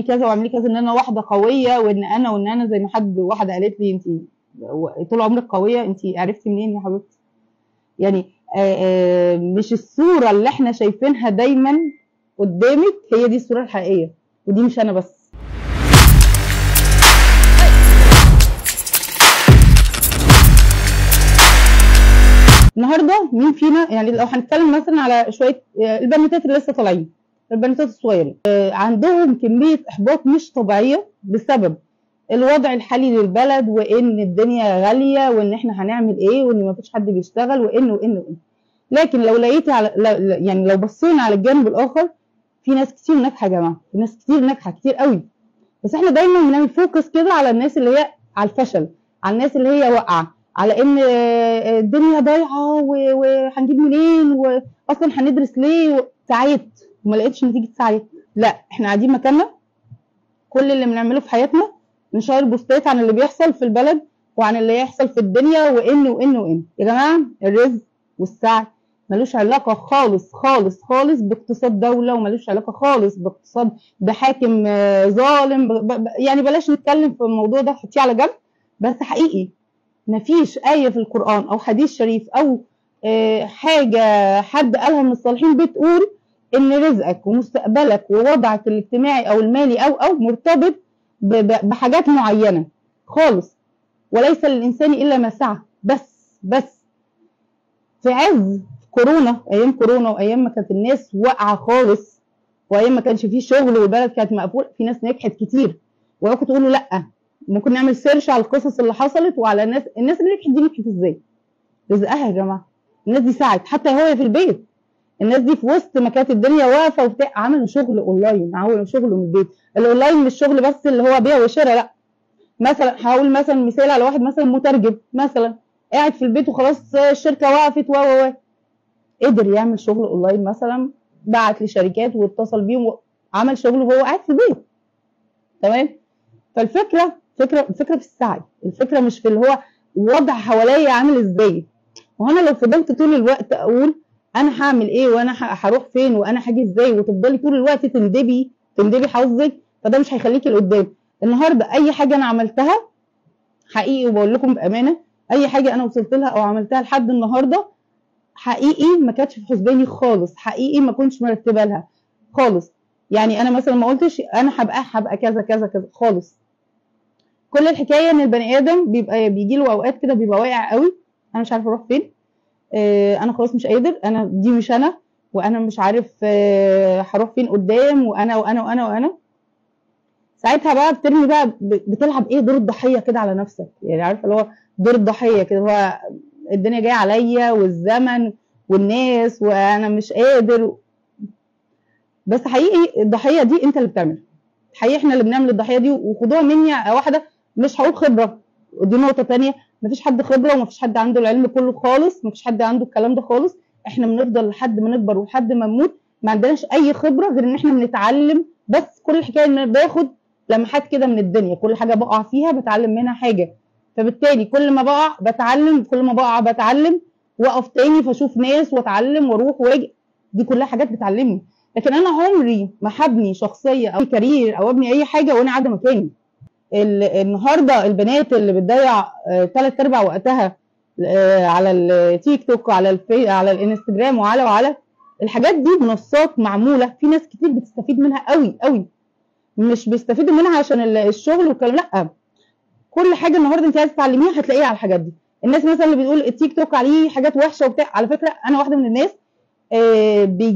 كذا واعملي كذا، ان انا واحده قويه، وان انا زي ما واحده قالت لي انت طول عمرك قويه، انت عرفتي منين يا حبيبتي؟ يعني مش الصوره اللي احنا شايفينها دايما قدامك هي دي الصوره الحقيقيه، ودي مش انا بس. النهارده مين فينا، يعني لو هنتكلم مثلا على شويه البنوتات اللي لسه طالعين، البنوتات الصغيرين عندهم كميه احباط مش طبيعيه بسبب الوضع الحالي للبلد، وان الدنيا غاليه، وان احنا هنعمل ايه، وان ما فيش حد بيشتغل، وان. لكن لو لقيتي يعني لو بصينا على الجانب الاخر، في ناس كتير ناجحه يا جماعه، في ناس كتير ناجحه كتير قوي، بس احنا دايما بنعمل فوكس كده على الناس اللي هي على الفشل، على الناس اللي هي واقعه، على ان الدنيا ضايعه وهنجيب منين، واصلا هندرس ليه، سعيت وما لقيتش نتيجه سعي. لا، احنا قاعدين مكاننا، كل اللي بنعمله في حياتنا نشير بوستات عن اللي بيحصل في البلد وعن اللي يحصل في الدنيا، وان يا جماعه الرزق والسعي ملوش علاقه خالص خالص خالص باقتصاد دوله، وملوش علاقه خالص باقتصاد بحاكم ظالم. يعني بلاش نتكلم في الموضوع ده، حطيه على جنب. بس حقيقي مفيش آية في القرآن أو حديث شريف أو حاجة حد قالها من الصالحين بتقول إن رزقك ومستقبلك ووضعك الاجتماعي أو المالي أو مرتبط بحاجات معينة خالص، وليس للإنسان إلا ما سعى. بس في عز كورونا، أيام كورونا وأيام ما كانت الناس واقعة خالص، وأيام ما كانش فيه شغل والبلد كانت مقفولة، في ناس نجحت كتير. وممكن تقولوا لأ، ممكن نعمل سيرش على القصص اللي حصلت وعلى الناس اللي نجحت دي نجحت ازاي؟ رزقها يا جماعه، الناس دي سعت حتى وهي في البيت، الناس دي في وسط ما كانت الدنيا واقفه وبتاع عملوا شغل اونلاين، عملوا شغل من البيت. الاونلاين مش شغل بس اللي هو بيع وشراء، لا، مثلا هقول مثلا مثال على واحد مثلا مترجم مثلا قاعد في البيت وخلاص الشركه وقفت قدر يعمل شغل اونلاين مثلا، بعت لشركات واتصل بيهم وعمل شغل وهو قاعد في البيت. تمام. فالفكره الفكره في السعي، الفكره مش في اللي هو وضع حواليا عامل ازاي. وانا لو فضلت طول الوقت اقول انا هعمل ايه وانا هروح فين وانا هاجي ازاي، وتفضلي طول الوقت تندبي حظك، فده مش هيخليكي لقدام. النهارده اي حاجه انا عملتها حقيقي، وبقول لكم بامانه، اي حاجه انا وصلت لها او عملتها لحد النهارده حقيقي ما كانتش في حسباني خالص، حقيقي ما كنتش مرتبه لها خالص. يعني انا مثلا ما قلتش انا هبقى كذا كذا كذا خالص. كل الحكايه ان البني ادم بيجي له اوقات كده بيبقى واقع قوي، انا مش عارفه اروح فين، انا خلاص مش قادر، انا دي مش انا، وانا مش عارف هروح فين قدام، وانا ساعتها بقى بترمي بقى، بتلعب ايه دور الضحيه كده على نفسك. يعني عارفه اللي هو دور الضحيه كده، هو الدنيا جايه عليا والزمن والناس وانا مش قادر. بس حقيقي الضحيه دي انت اللي بتعملها، حقيقي احنا اللي بنعمل الضحيه دي. وخدوها مني واحده، مش هقول خبره، ودي نقطه ثانيه، مفيش حد خبره ومفيش حد عنده العلم كله خالص، مفيش حد عنده الكلام ده خالص. احنا بنفضل لحد ما نكبر ولحد ما نموت ما عندناش اي خبره غير ان احنا بنتعلم بس. كل الحكايه ان باخد لمحات كده من الدنيا، كل حاجه بقع فيها بتعلم منها حاجه، فبالتالي كل ما بقع بتعلم، كل ما بقع بتعلم، واقف تاني فاشوف ناس واتعلم واروح واجي، دي كلها حاجات بتعلمني. لكن انا عمري ما هبني شخصيه او كارير او ابني اي حاجه وانا قاعده مكاني. النهارده البنات اللي بتضيع 3/4 وقتها على التيك توك وعلى على الانستجرام وعلى الحاجات دي، منصات معموله في ناس كتير بتستفيد منها قوي قوي، مش بيستفيدوا منها عشان الشغل والكلام، لا، كل حاجه النهارده انت عايزه تتعلميها هتلاقيها على الحاجات دي. الناس مثلا اللي بتقول التيك توك عليه حاجات وحشه وبتاع، على فكره انا واحده من الناس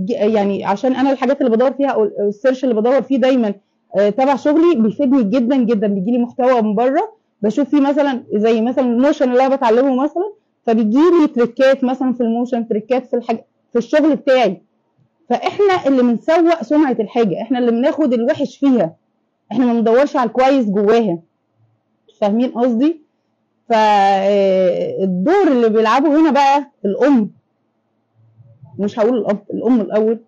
يعني عشان انا الحاجات اللي بدور فيها او السيرش اللي بدور فيه دايما تبع شغلي بيفيدني جدا جدا، بيجي لي محتوى من بره بشوف فيه مثلا زي مثلا الموشن اللي انا بتعلمه مثلا، فبيجي لي تريكات مثلا في الموشن، تريكات في الحاجه في الشغل بتاعي. فاحنا اللي بنسوق سمعه الحاجه، احنا اللي بناخد الوحش فيها، احنا ما بندورش على الكويس جواها. فاهمين قصدي؟ فالدور اللي بيلعبه هنا بقى الام، مش هقول الاب، الام الاول.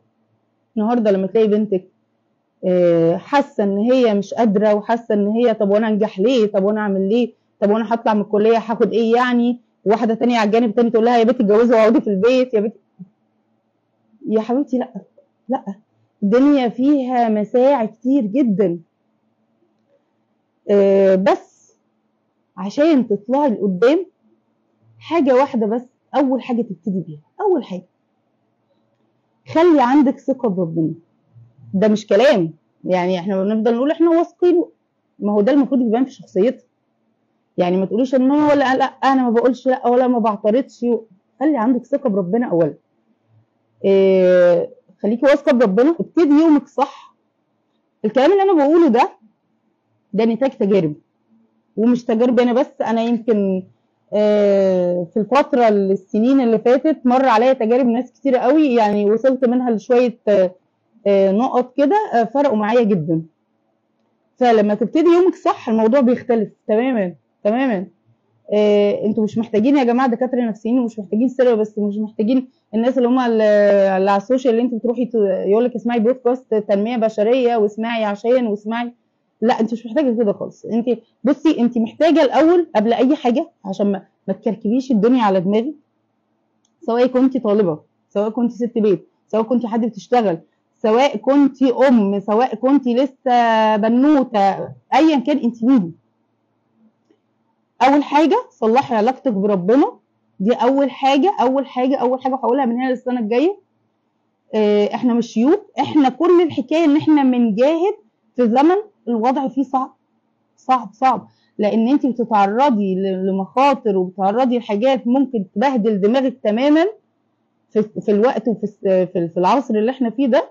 النهارده لما تلاقي بنتك حاسه ان هي مش قادره، وحاسه ان هي طب وانا انجح ليه، طب وانا اعمل ليه، طب وانا هطلع من الكليه هاخد ايه يعني، واحده ثانيه على الجانب الثاني تقول لها يا بنتي اتجوزي واقعدي في البيت يا بنتي. يا حبيبتي لا، الدنيا فيها مساعي كتير جدا، بس عشان تطلعي لقدام حاجه واحده بس، اول حاجه تبتدي بيها، اول حاجه خلي عندك ثقه بربنا. ده مش كلام، يعني احنا بنفضل نقول احنا واثقين، ما هو ده المفروض يبان في شخصيتك. يعني ما تقوليش ان انا ولا لا، انا ما بقولش لا ولا ما بعترضش. خلي عندك ثقه بربنا اولا. خليكي واثقه بربنا، ابتدي يومك صح. الكلام اللي انا بقوله ده نتاج تجارب، ومش تجارب انا بس. انا يمكن في الفتره السنين اللي فاتت مر عليا تجارب ناس كتير قوي، يعني وصلت منها لشويه نقط كده فرقوا معايا جدا. فلما تبتدي يومك صح الموضوع بيختلف تماما تماما. انتوا مش محتاجين يا جماعه دكاتره نفسيين، ومش محتاجين سيرة، بس مش محتاجين الناس اللي هم اللي على السوشيال اللي انت بتروحي يقول لك اسمعي بودكاست تنميه بشريه واسمعي عشان واسمعي. لا، انت مش محتاجه كده خالص. انت بصي، انت محتاجه الاول قبل اي حاجه، عشان ما تكركبيش الدنيا على دماغك. سواء كنت طالبه، سواء كنت ست بيت، سواء كنت حد بتشتغل، سواء كنت ام، سواء كنت لسه بنوته، ايا كان انت مين. اول حاجه صلحي علاقتك بربنا. دي اول حاجه اول حاجه اول حاجه، وهقولها من هنا للسنه الجايه. احنا مش شيوخ، احنا كل الحكايه ان احنا بنجاهد في زمن الوضع فيه صعب صعب صعب، لان انت بتتعرضي لمخاطر وبتتعرضي لحاجات ممكن تبهدل دماغك تماما في الوقت وفي في العصر اللي احنا فيه ده.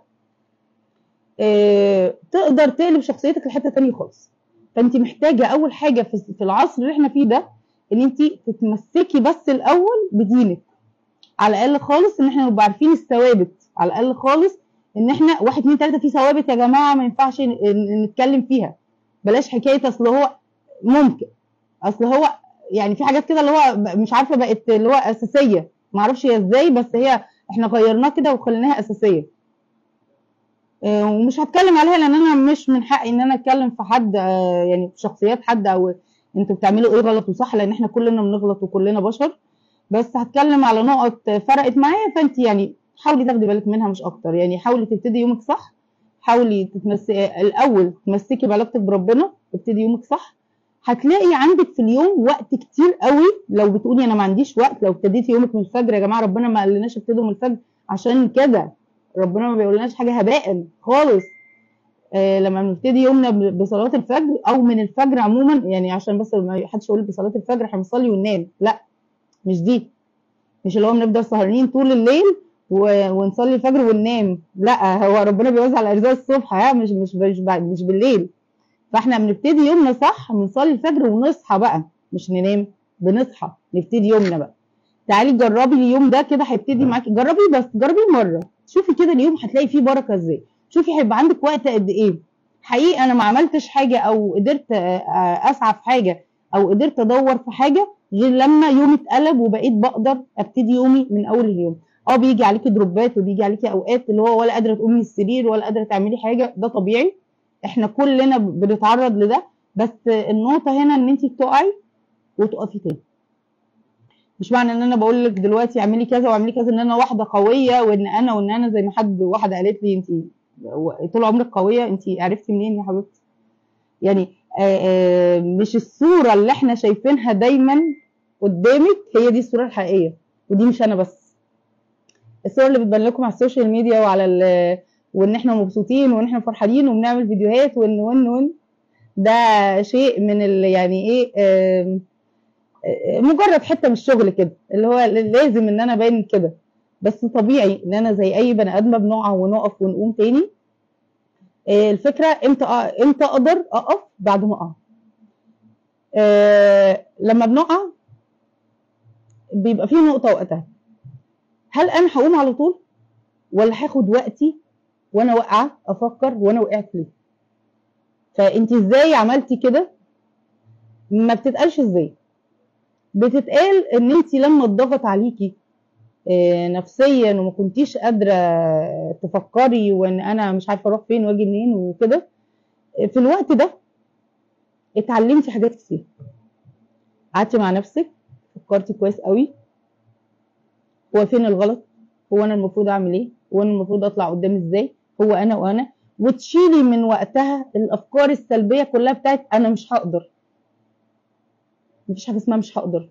تقدر تقلب شخصيتك لحته تانية خالص. فانت محتاجه اول حاجه في العصر اللي احنا فيه ده ان انت تتمسكي بس الاول بدينك. على الاقل خالص ان احنا نبقى عارفين الثوابت، على الاقل خالص ان احنا 1 2 3 في ثوابت يا جماعه ما ينفعش نتكلم فيها. بلاش حكايه اصل هو ممكن، اصل هو يعني في حاجات كده اللي هو مش عارفه بقت اللي هو اساسيه، ما اعرفش هي ازاي، بس هي احنا غيرناها كده وخليناها اساسيه. ومش هتكلم عليها لان انا مش من حقي ان انا اتكلم في حد، يعني في شخصيات حد او انتوا بتعملوا ايه غلط وصح، لان احنا كلنا بنغلط وكلنا بشر. بس هتكلم على نقط فرقت معايا، فانت يعني حاولي تاخدي بالك منها مش اكتر. يعني حاولي تبتدي يومك صح، حاولي الاول تمسكي بعلاقتك بربنا، ابتدي يومك صح. هتلاقي عندك في اليوم وقت كتير قوي. لو بتقولي انا ما عنديش وقت، لو ابتديتي يومك من الفجر، يا جماعه ربنا ما قالناش ابتدوا من الفجر عشان كده، ربنا ما بيقولناش حاجه هباء خالص. لما بنبتدي يومنا بصلاه الفجر او من الفجر عموما، يعني عشان بس ما حدش يقول بصلاه الفجر هنصلي وننام، لا، مش دي. مش اللي هو بنفضل سهرانين طول الليل ونصلي الفجر وننام، لا، هو ربنا بيوزع الارزاق الصبح، مش بالليل. فاحنا بنبتدي يومنا صح، بنصلي الفجر ونصحى بقى، مش ننام، بنصحى نبتدي يومنا بقى. تعالي جربي اليوم ده كده، هيبتدي معاكي. جربي، بس جربي مره، شوفي كده اليوم هتلاقي فيه بركه ازاي. شوفي هيبقى عندك وقت قد ايه. حقيقي انا ما عملتش حاجه او قدرت اسعى في حاجه او قدرت ادور في حاجه غير لما يومي اتقلب وبقيت بقدر ابتدي يومي من اول اليوم. بيجي عليكي دروبات وبيجي عليكي اوقات اللي هو ولا قادره تقومي من السرير ولا قادره تعملي حاجه، ده طبيعي، احنا كلنا بنتعرض لده. بس النقطه هنا ان انت تقعي وتقفي تاني. مش معنى ان انا بقول لك دلوقتي اعملي كذا واعملي كذا ان انا واحده قويه، وان انا زي ما واحده قالت لي انت طول عمرك قويه. انت عرفتي منين يا حبيبتي؟ يعني مش الصوره اللي احنا شايفينها دايما قدامك هي دي الصوره الحقيقيه، ودي مش انا بس. الصور اللي بتبان لكم على السوشيال ميديا وان احنا مبسوطين وان احنا فرحانين وبنعمل فيديوهات وان ده شيء من يعني ايه، مجرد حته من الشغل كده، اللي هو لازم ان انا ابان كده. بس طبيعي ان انا زي اي بني ادمه بنقع ونقف ونقوم تاني. الفكره امتى اقدر اقف بعد ما اقع. لما بنقع بيبقى في نقطه وقتها، هل انا هقوم على طول ولا هاخد وقتي وانا واقعه افكر وانا وقعت ليه؟ فانت ازاي عملتي كده؟ ما بتتقالش ازاي، بتتقال ان انت لما اتضغط عليكي نفسيا وما كنتيش قادره تفكري وان انا مش عارفه اروح فين واجي منين وكده، في الوقت ده اتعلمتي حاجات كتير. قعدتي مع نفسك، فكرتي كويس قوي هو فين الغلط، هو انا المفروض اعمل ايه، هو انا المفروض اطلع قدام ازاي، هو انا وتشيلي من وقتها الافكار السلبيه كلها بتاعت انا مش هقدر. مفيش حاجه اسمها مش هقدر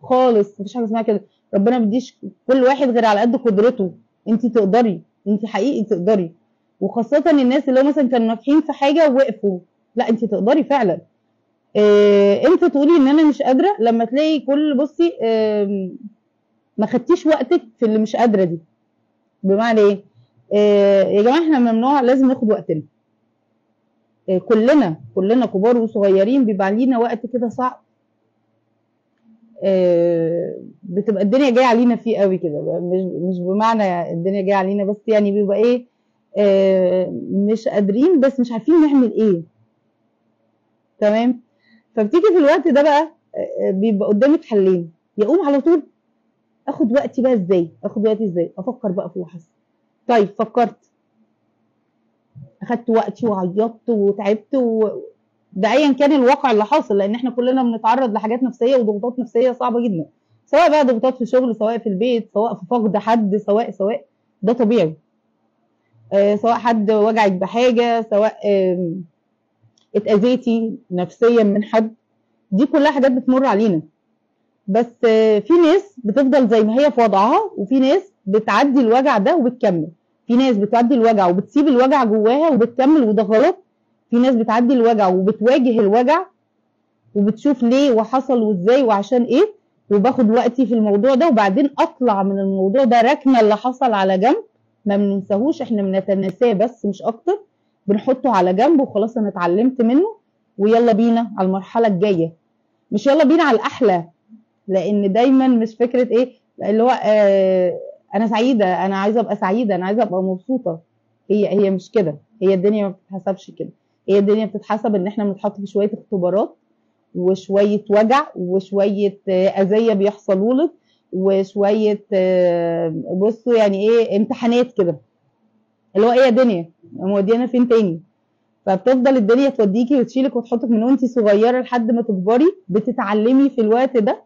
خالص، مفيش حاجه اسمها كده. ربنا ما بيديش كل واحد غير على قد قدرته. انت تقدري، انت حقيقي تقدري. وخاصه الناس اللي هو مثلا كانوا ناجحين في حاجه ووقفوا، لا انت تقدري فعلا. امتى تقولي ان انا مش قادره؟ لما تلاقي كل بصي ما خدتيش وقتك في اللي مش قادره دي. بمعنى ايه؟ يا جماعه احنا ممنوع، لازم ناخد وقتنا. كلنا كبار وصغيرين بيبقى علينا وقت كده صعب، بتبقى الدنيا جايه علينا فيه قوي كده. مش بمعنى الدنيا جايه علينا بس، يعني بيبقى ايه، مش قادرين بس مش عارفين نعمل ايه. تمام. فبتيجي في الوقت ده بقى بيبقى قدامك حلين: يا اقوم على طول اخد وقتي بقى ازاي، اخد وقتي ازاي، افكر بقى في اللي حصل. طيب فكرت، اخدت وقتي وعيطت وتعبت ده ايا كان الواقع اللي حاصل، لان احنا كلنا بنتعرض لحاجات نفسيه وضغوطات نفسيه صعبه جدا، سواء بقى ضغوطات في الشغل، سواء في البيت، سواء في فقد حد، سواء ده طبيعي. سواء حد وجعك بحاجه، سواء اتاذيتي نفسيا من حد، دي كلها حاجات بتمر علينا. بس في ناس بتفضل زي ما هي في وضعها، وفي ناس بتعدي الوجع ده وبتكمل. في ناس بتعدي الوجع وبتسيب الوجع جواها وبتكمل، وده غلط. في ناس بتعدي الوجع وبتواجه الوجع وبتشوف ليه وحصل وازاي وعشان ايه، وباخد وقتي في الموضوع ده، وبعدين اطلع من الموضوع ده راكنه اللي حصل على جنب. ما بننساهوش، احنا بنتناساه بس مش اكتر. بنحطه على جنب وخلاص، انا اتعلمت منه ويلا بينا على المرحله الجايه. مش يلا بينا على الاحلى، لان دايما مش فكره ايه اللي هو انا سعيده، انا عايزه ابقى سعيده، انا عايزه ابقى مبسوطه. هي مش كده. هي الدنيا ما بتتحسبش كده. هي الدنيا بتتحسب ان احنا بنتحط في شويه اختبارات وشويه وجع وشويه اذيه بيحصلوا لك، وشويه بصوا يعني ايه، امتحانات كده، اللي هو ايه يا دنيا موديانا فين تاني. فبتفضل الدنيا توديكي وتشيلك وتحطك من وانت صغيره لحد ما تكبري، بتتعلمي في الوقت ده.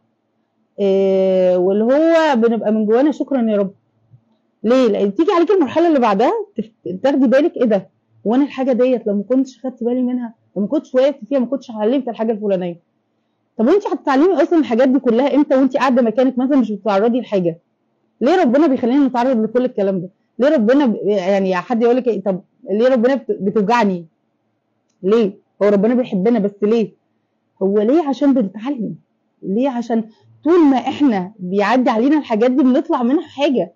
واللي هو بنبقى من جوانا شكرا يا رب. ليه؟ لان تيجي عليك المرحله اللي بعدها تاخدي بالك ايه ده، وانا الحاجه ديت لو ما كنتش خدت بالي منها، لو ما كنتش وقفت فيها، ما كنتش اتعلمت الحاجه الفلانيه. طب وانت هتتعلمي اصلا الحاجات دي كلها امتى وانت قاعده مكانك مثلا مش بتتعرضي لحاجه؟ ليه ربنا بيخلينا نتعرض لكل الكلام ده؟ ليه ربنا يعني حد يقول لك إيه؟ طب ليه ربنا بتوجعني؟ ليه؟ هو ربنا بيحبنا بس ليه؟ هو ليه؟ عشان بنتعلم. ليه؟ عشان طول ما احنا بيعدي علينا الحاجات دي بنطلع منها حاجه.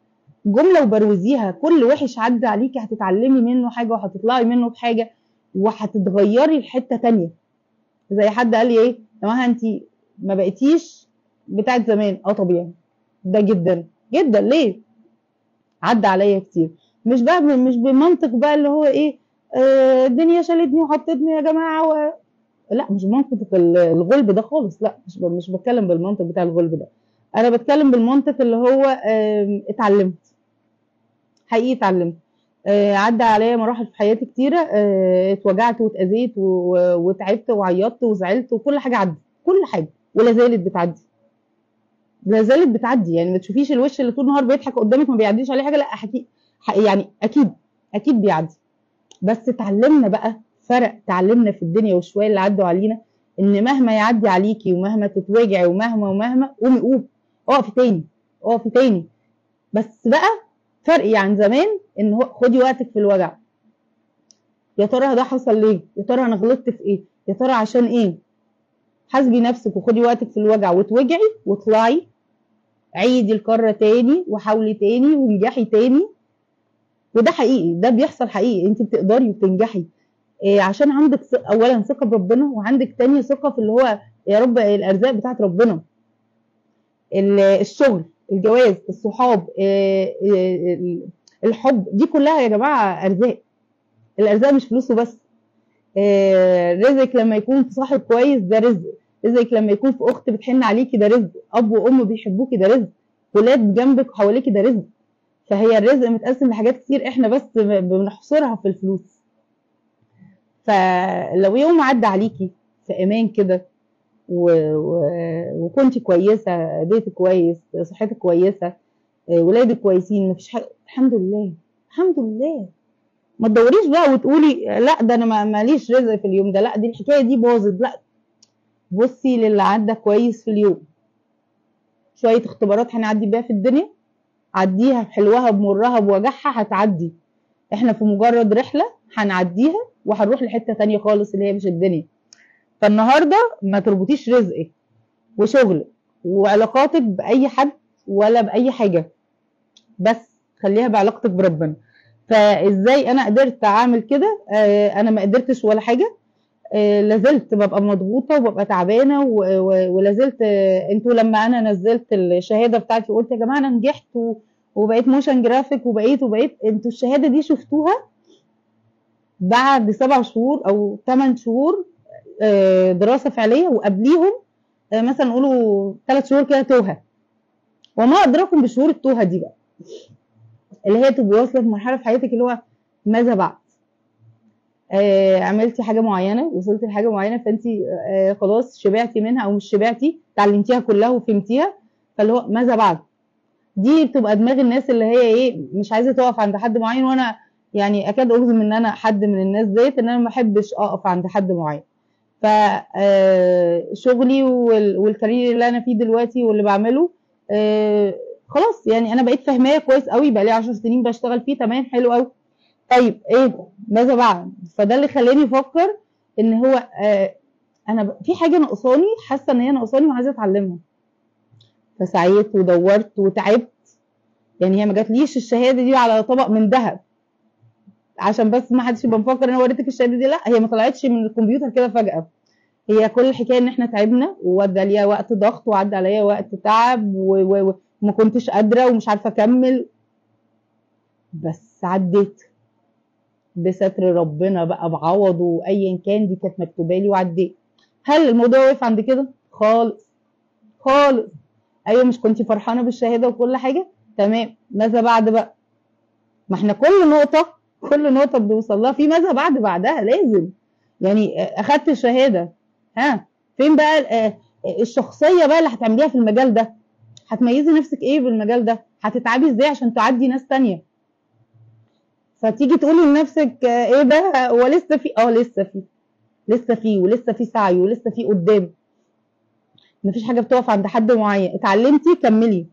جمله وبروزيها: كل وحش عدى عليكي هتتعلمي منه حاجه وهتطلعي منه بحاجه وهتتغيري لحته تانيه. زي حد قال لي ايه، يا جماعه انت ما بقيتيش بتاعت زمان. طبيعي ده جدا جدا. ليه؟ عدى عليا كتير. مش بمنطق بقى اللي هو ايه، الدنيا شالتني وحطتني يا جماعه لا، مش منطق الغلب ده خالص. لا، مش بتكلم بالمنطق بتاع الغلب ده. انا بتكلم بالمنطق اللي هو اتعلمت، حقيقي اتعلمت. عدى عليا مراحل في حياتي كتيره، اتوجعت واتاذيت وتعبت وعيطت وزعلت وكل حاجه عدت، كل حاجه، ولا زالت بتعدي. لا زالت بتعدي. يعني ما تشوفيش الوش اللي طول النهار بيضحك قدامك ما بيعديش عليه حاجه، لا يعني اكيد بيعدي. بس اتعلمنا بقى فرق، اتعلمنا في الدنيا والشويه اللي عدوا علينا ان مهما يعدي عليكي ومهما تتوجعي ومهما قومي اقفي تاني، اقفي تاني. بس بقى فرق عن زمان ان خدي وقتك في الوجع. يا ترى ده حصل ليه؟ يا ترى انا غلطت في ايه؟ يا ترى عشان ايه؟ حاسبي نفسك وخدي وقتك في الوجع وتوجعي واطلعي، عيدي الكرة تاني وحاولي تاني وانجحي تاني. وده حقيقي، ده بيحصل حقيقي. انت بتقدري وبتنجحي عشان عندك اولا ثقة بربنا، وعندك تاني ثقة في اللي هو يا رب الارزاق بتاعت ربنا. الشغل، الجواز، الصحاب، الحب، دي كلها يا جماعة ارزاق. الارزاق مش فلوس وبس. رزقك لما يكون في صاحب كويس ده رزق. رزقك لما يكون في اخت بتحن عليكي ده رزق. اب وام بيحبوكي ده رزق. ولاد جنبك وحواليكي ده رزق. فهي الرزق متقسم لحاجات كتير، احنا بس بنحصرها في الفلوس. فلو يوم عدى عليكي في امان كده وكنتي كويسه، بيتك كويس، صحتك كويسه، ولادك كويسين، مفيش حاجه، الحمد لله. الحمد لله. ما تدوريش بقى وتقولي لا ده انا ماليش رزق في اليوم ده، لا دي الحكايه دي باظت، لا. بصي للي عدى كويس في اليوم. شويه اختبارات هنعدي بيها في الدنيا، عديها بحلوها بمرها بوجعها، هتعدي. احنا في مجرد رحله هنعديها وهنروح لحته تانية خالص اللي هي مش الدنيا. فالنهارده ما تربطيش رزقك وشغلك وعلاقاتك باي حد ولا باي حاجه، بس خليها بعلاقتك بربنا. فازاي انا قدرت اعمل كده؟ انا ما قدرتش ولا حاجه. لازلت ببقى مضغوطه وببقى تعبانه ولازلت. انتوا لما انا نزلت الشهاده بتاعتي وقلت يا جماعه انا نجحت وبقيت موشن جرافيك وبقيت انتوا الشهاده دي شفتوها بعد 7 شهور او 8 شهور دراسه فعليه، وقبليهم مثلا نقولوا 3 شهور كده توهه. وما ادراكم بشهور التوهه دي بقى، اللي هي تبقي واصله في مرحله في حياتك اللي هو ماذا بعد. عملتي حاجه معينه، وصلتي لحاجه معينه، فانت خلاص شبعتي منها او مش شبعتي، اتعلمتيها كلها وفهمتيها، فاللي هو ماذا بعد. دي بتبقى دماغ الناس اللي هي ايه، مش عايزه تقف عند حد معين. وانا يعني اكاد اجزم ان انا حد من الناس ديت، ان انا ما بحبش اقف عند حد معين. ف شغلي والكارير اللي انا فيه دلوقتي واللي بعمله خلاص، يعني انا بقيت فاهماه كويس قوي، بقى لي 10 سنين بشتغل فيه، تمام حلو قوي. طيب ايه ماذا بعد؟ فده اللي خلاني افكر ان هو انا في حاجه ناقصاني، حاسه ان هي ناقصاني وعايزه اتعلمها. فسعيت ودورت وتعبت. يعني هي ما جاتليش الشهاده دي على طبق من ذهب عشان بس ما حدش يبقى مفكر ان انا وريتك الشهاده دي، لا هي ما طلعتش من الكمبيوتر كده فجاه. هي كل الحكايه ان احنا تعبنا، وعدى عليا وقت ضغط، وعدى عليا وقت تعب وما كنتش قادره ومش عارفه اكمل، بس عديت بستر ربنا بقى بعوضه، وايا كان دي كانت مكتوبه لي وعديت. هل الموضوع وقف عند كده؟ خالص خالص. ايوه مش كنتي فرحانه بالشهاده وكل حاجه؟ تمام، ماذا بعد بقى؟ ما احنا كل نقطه بنوصل لها في ماذا بعد بعدها لازم. يعني اخدت الشهاده، ها فين بقى الشخصيه بقى اللي هتعمليها في المجال ده؟ هتميزي نفسك ايه بالمجال ده؟ هتتعبي ازاي عشان تعدي ناس تانية؟ فتيجي تقولي لنفسك ايه ده، هو لسه في ولسه في سعي ولسه في قدام. مفيش حاجه بتقف عند حد معين. اتعلمتي كملي،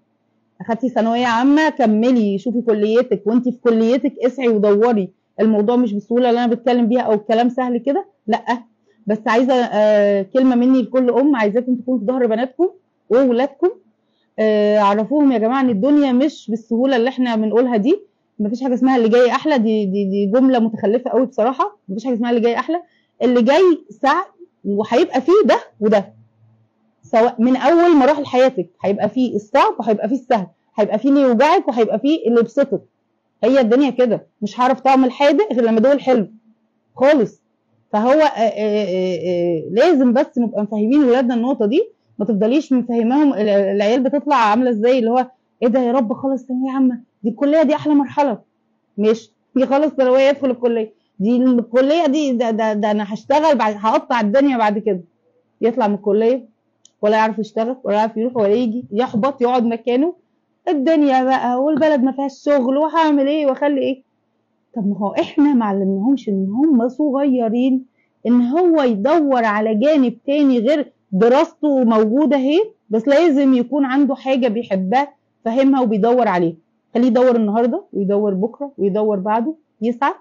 اخدتي ثانويه عامه كملي، شوفي كليتك، وانت في كليتك اسعي ودوري. الموضوع مش بالسهوله اللي انا بتكلم بيها او الكلام سهل كده، لا. بس عايزه كلمه مني لكل عايزاكم تكونوا في ظهر بناتكم وولادكم. عرفوهم يا جماعه ان الدنيا مش بالسهوله اللي احنا بنقولها دي. مفيش حاجه اسمها اللي جاي احلى، دي جمله متخلفه قوي بصراحه. مفيش حاجه اسمها اللي جاي احلى، اللي جاي سعي، وهيبقى فيه ده وده. سواء من اول مراحل حياتك هيبقى فيه الصعب وهيبقى فيه السهل، هيبقى فيه اللي يوجعك وهيبقى فيه اللي يبسطك. هي الدنيا كده، مش هعرف طعم الحادق غير لما دول حلو خالص. فهو لازم بس نبقى مفهمين ولادنا النقطه دي. ما تفضليش مفهماهم العيال بتطلع عامله ازاي، اللي هو ايه ده يا رب خلص ثانويه عامه، دي الكليه دي احلى مرحله. مش يخلص ثانويه يدخل الكليه دي، الكليه دي ده انا هشتغل بعد، هقطع الدنيا بعد كده. يطلع من الكليه ولا يعرف يشتغل ولا يعرف يروح ولا يجي، يحبط يقعد مكانه. الدنيا بقى والبلد ما فيهاش شغل، وهعمل ايه واخلي ايه؟ طب ما هو احنا ما علمناهمش ان هم صغيرين ان هو يدور على جانب تاني غير دراسته موجوده اهي، بس لازم يكون عنده حاجه بيحبها فاهمها وبيدور عليها. خليه يدور النهارده ويدور بكره ويدور بعده، يسعى.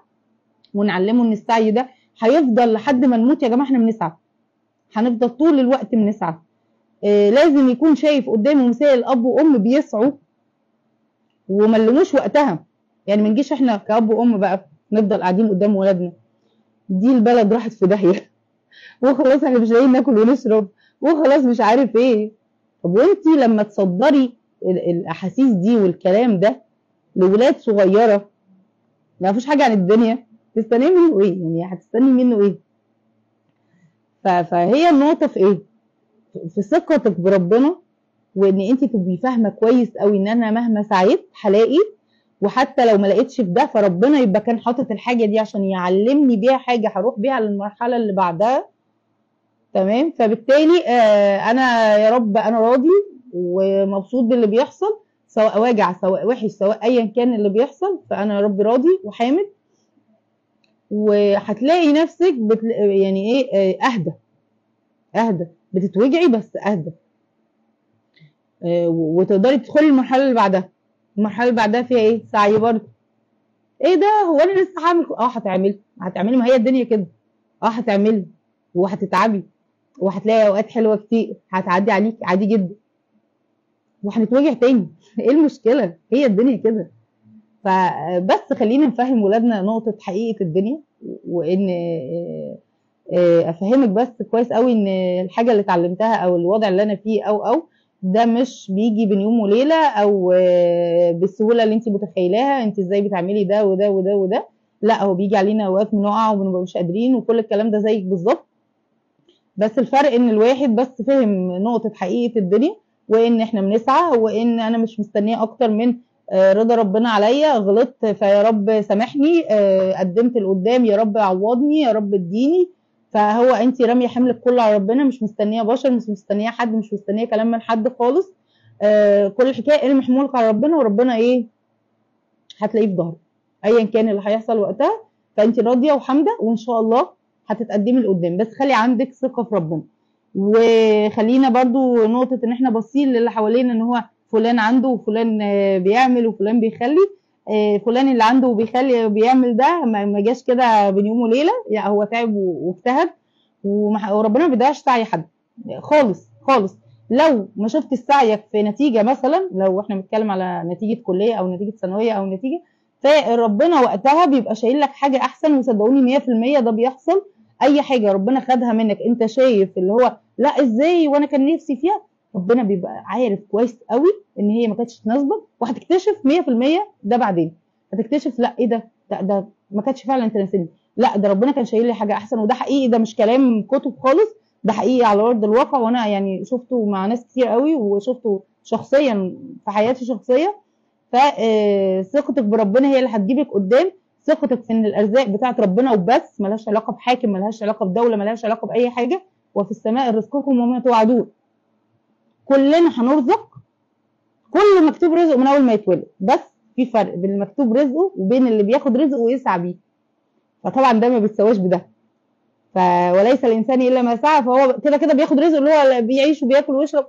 ونعلمه ان السعي ده هيفضل لحد ما نموت. يا جماعه احنا بنسعى، هنفضل طول الوقت بنسعى. لازم يكون شايف قدامه مثال اب وام بيسعوا وملموش وقتها. يعني ما نجيش احنا كاب وام بقى نفضل قاعدين قدام ولادنا، دي البلد راحت في داهيه وخلاص احنا مش لاقيين ناكل ونشرب وخلاص مش عارف ايه. طب وانتي لما تصدري الاحاسيس دي والكلام ده لولاد صغيره ما فيش حاجه عن الدنيا، تستني منه ايه؟ يعني هتستني منه ايه؟ فهي النقطه في ايه؟ في ثقتك بربنا، وان انت تبقي فاهمه كويس قوي ان انا مهما سعيت هلاقي. وحتى لو ما لقيتش في ده فربنا يبقى كان حاطط الحاجه دي عشان يعلمني بيها حاجه هروح بيها للمرحله اللي بعدها. تمام. فبالتالي انا يا رب انا راضي ومبسوط باللي بيحصل، سواء واجع سواء وحش سواء ايا كان اللي بيحصل، فانا يا رب راضي وحامد. وهتلاقي نفسك يعني ايه اهدى بتتوجعي بس اهدى. وتقدري تدخلي المرحله اللي بعدها. المرحله اللي بعدها فيها ايه؟ سعي برضه. ايه ده، هو انا لسه هعمل؟ هتعملي، ما هي الدنيا كده. هتعملي وهتتعبي وهتلاقي اوقات حلوه كتير هتعدي عليك عادي جدا، وهنتوجع تاني. ايه المشكله؟ هي الدنيا كده. فبس خلينا نفهم ولادنا نقطه حقيقه الدنيا، وان افهمك بس كويس قوي ان الحاجه اللي اتعلمتها او الوضع اللي انا فيه او ده مش بيجي بين يوم وليله او بالسهوله اللي انت متخيلاها. انت ازاي بتعملي ده وده وده وده؟ لا، هو بيجي علينا اوقات بنقع وبنبقى مش قادرين وكل الكلام ده زيك بالظبط. بس الفرق ان الواحد بس فهم نقطه حقيقه الدنيا، وان احنا بنسعى، وان انا مش مستنيه اكتر من رضا ربنا عليا. غلطت فيا رب سامحني، قدمت لقدام يا رب عوضني، يا رب اديني. فهو انت راميه حملك كله على ربنا، مش مستنيه بشر، مش مستنيه حد، مش مستنيه كلام من حد خالص. كل الحكايه ارمي حمولك على ربنا، وربنا ايه؟ هتلاقيه في ظهرك ايا كان اللي هيحصل وقتها. فانت راضيه وحامده وان شاء الله هتتقدمي لقدام، بس خلي عندك ثقه في ربنا. وخلينا برضو نقطه ان احنا باصين للي حوالينا ان هو فلان عنده وفلان بيعمل وفلان بيخلي. فلان اللي عنده وبيخلي بيعمل ده ما جاش كده بين يوم وليله، يعني هو تعب واجتهد، وربنا ما بيضيعش سعي حد خالص خالص. لو ما شفت سعيك في نتيجه، مثلا لو احنا بنتكلم على نتيجه كليه او نتيجه ثانويه او نتيجه، فربنا وقتها بيبقى شايل لك حاجه احسن. وصدقوني 100% ده بيحصل. اي حاجه ربنا خدها منك انت شايف اللي هو لا ازاي وانا كان نفسي فيها، ربنا بيبقى عارف كويس قوي ان هي ما كانتش تناسبك، وهتكتشف 100% ده بعدين. هتكتشف لا ايه ده ما كانتش فعلا تناسبني، لا ده ربنا كان شايل لي حاجه احسن. وده حقيقي، ده مش كلام كتب خالص، ده حقيقي على ارض الواقع. وانا يعني شفته مع ناس كتير قوي، وشفته شخصيا في حياتي الشخصيه. فثقتك بربنا هي اللي هتجيبك قدام. ثقتك في ان الارزاق بتاعت ربنا وبس، ملهاش علاقه بحاكم، ملهاش علاقه بدوله، ملهاش علاقه باي حاجه. وفي السماء رزقكم وما توعدون. كلنا هنرزق، كل مكتوب رزقه من اول ما يتولد، بس في فرق بين المكتوب رزقه وبين اللي بياخد رزقه ويسعى بيه. فطبعا ده ما بيتساواش بده. وليس الانسان الا ما سعى، فهو كده كده بياخد رزقه اللي هو بيعيش وبياكل ويشرب.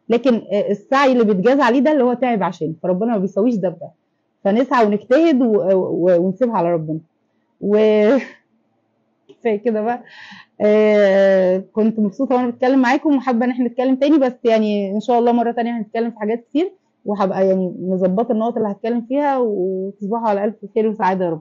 لكن السعي اللي بيتجازى عليه ده اللي هو تعب عشان، فربنا ما بيساويش ده بده. فنسعى ونجتهد ونسيبها على ربنا. كفايه كده بقى. كنت مبسوطه وانا بتكلم معاكم، وحابه ان احنا نتكلم تاني، بس يعني ان شاء الله مره تانيه هنتكلم في حاجات كتير، وهبقى يعني مظبطه النقط اللي هتكلم فيها. وتصبحوا على الف خير وسعاده يا رب.